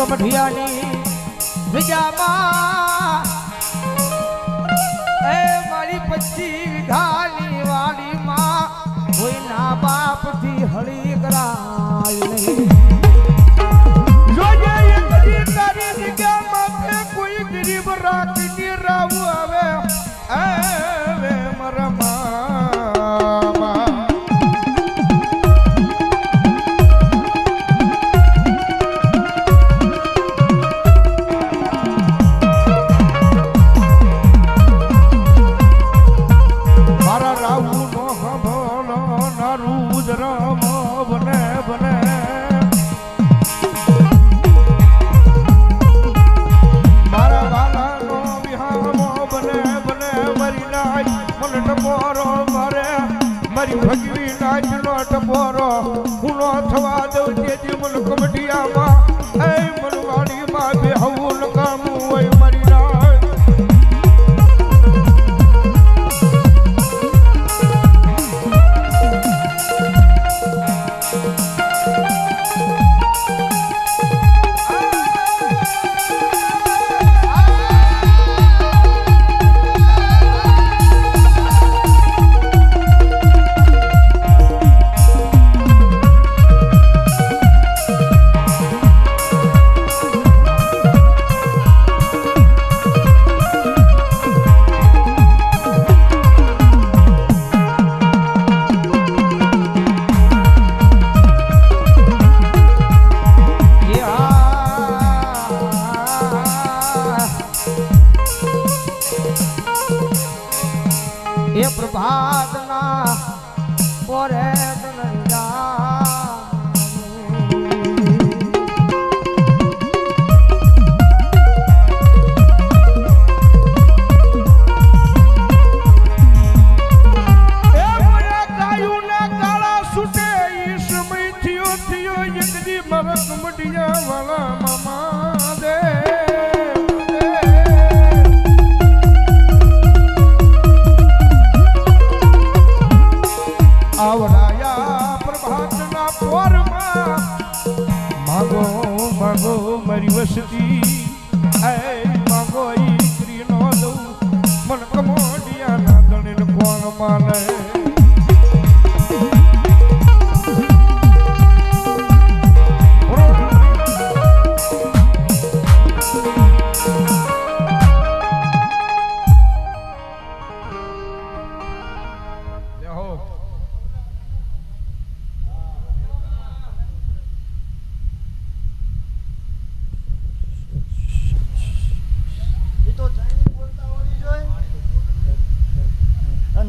કમઠિયાની વિજામાં એ મારી 25 વીઘાની વાડીમાં કોઈના બાપથી હળી કરાય નહીં જોજે એકદી તારી જગ્યામાં કોઈ ગરીબ રાખી રાવું આવે મારા મામા મારા રાવું નો હબલો નારું જરામ બને બને મારા વાલાનો વિહામો બને બને મરી નાય મને ટપોરો મારે મારી ભગવી નાચનો ટપોરો હુનો થવા દઉં તેથી મને કમઠિયામાં એ મનવાડીમાં બેહવું નકામું હોય મરી નાય એ પ્રભાતના પોરે વાલા મામા દે આવડાયા પ્રભાતના પોરમાં માગો માગો મારી વસતી એ માગો ઈ દીકરીનો દઉં મન કમોડિયાના દળીને કોણ માને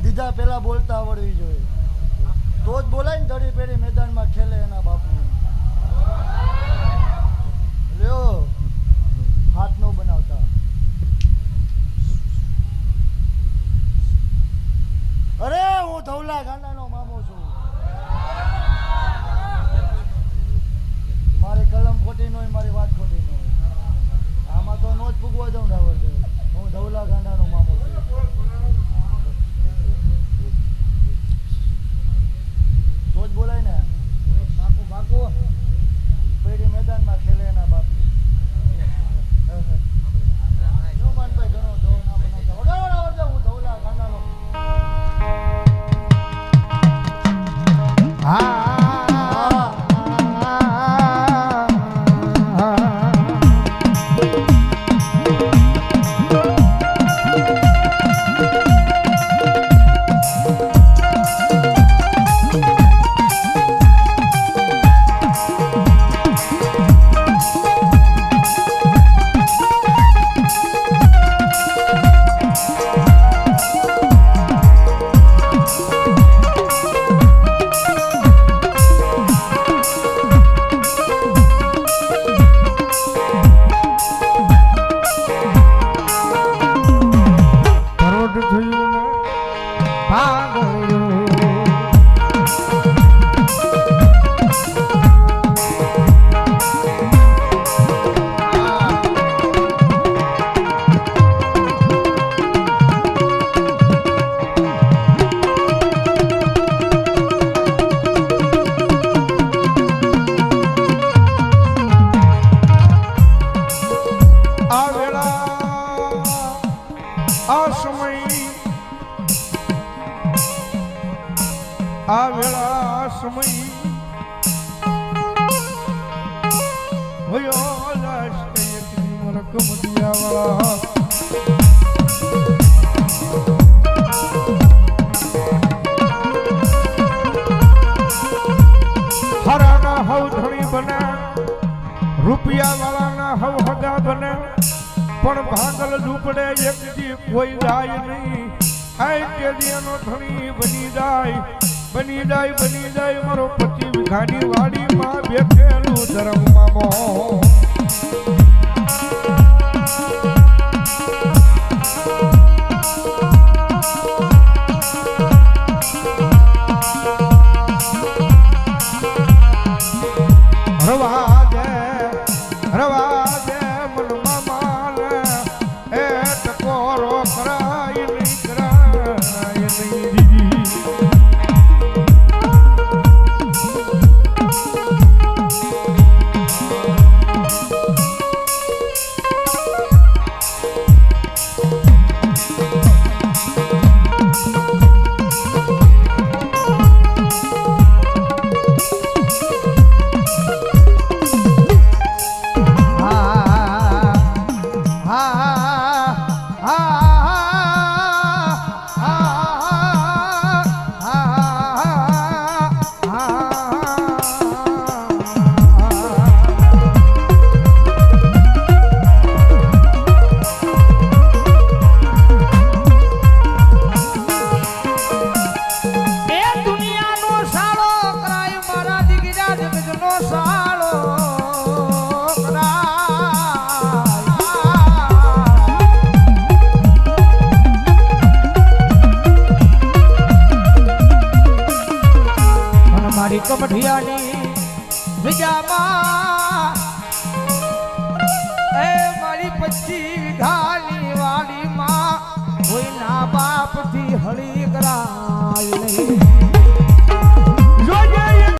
દીધા પેલા બોલતા આવડવી જોઈએ તો જ બોલાય ને ધડી પેડી મેદાનમાં ખેલે એના બાપને લ્યો હાથ નો બનાવતા અરે હું ધવલા ગાંડાનો મામો છું મારી કલમ ખોટી ન હોય મારી વાત ખોટી ન હોય આમાં તો નો જ ફૂગવા દઉં ડાવર હું ધવલા ગાંડાનો મામો છું તો જ બોલાય ને બાકુ બાકુ પેડી મેદાનમાં ખેલે એના બાપની આ સમય આ વેળા આ સમય હોયો લાશ કઈ મરક મદિયાવાળા હરાના હવ ધણી બને રૂપિયા વાળાના હવ હગા બને પણ ભાગલ ઝૂપડે એક દી કોઈ જાય નહીં આય કે દી એનો ધણી બની જાય મારો પતિ વિઘાની વાડીમાં બેઠેલું ધર્મમાં મોહ રવા દે મનમાં માને એ ટકોરો કરાય નહીં દીદી કમઠિયાની વિજામાં એ મારી 25 વીઘાની વાડીમાં કોઈના બાપથી હળી